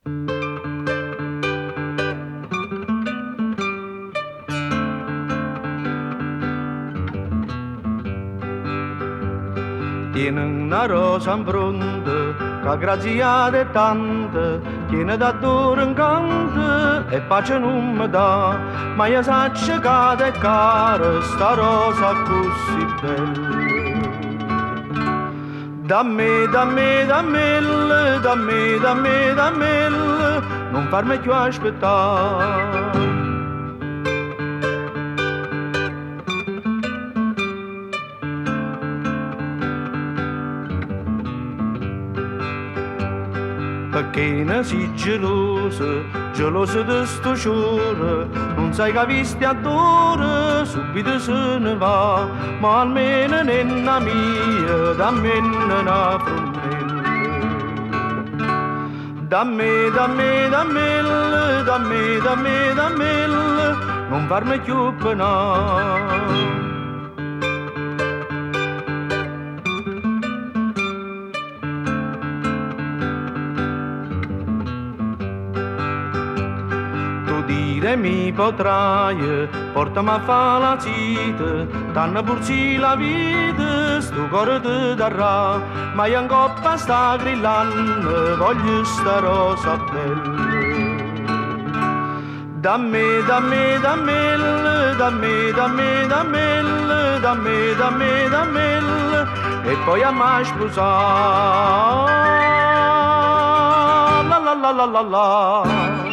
Tiene una rosa in fronte, che graziata è tanta, tiene da duro in canto e pace non mi dà, ma io sa che è cara, sta rosa così bella. Dammi, dammi, dammelle, dammi, dammi, dammelle, non farmi più aspettare. Perché ne sei geloso, geloso di sto cuore, non sai che visti adoro, subito se ne va, ma almeno nella mia, dammi una frumella. Dammi, dammi, dammelle, dammi, dammi, dammelle, non farmi più penare. Dire mi potrai, portami a fare la zita, t'hanno purci la vita, sto cuore ti darà, ma io in coppa sta grillando, voglio sta rosa bella. Dammi, dammi, dammelle, dammi, dammi, dammelle, dammi, dammi, dammelle, e poi a mai sposare. La la la la la la.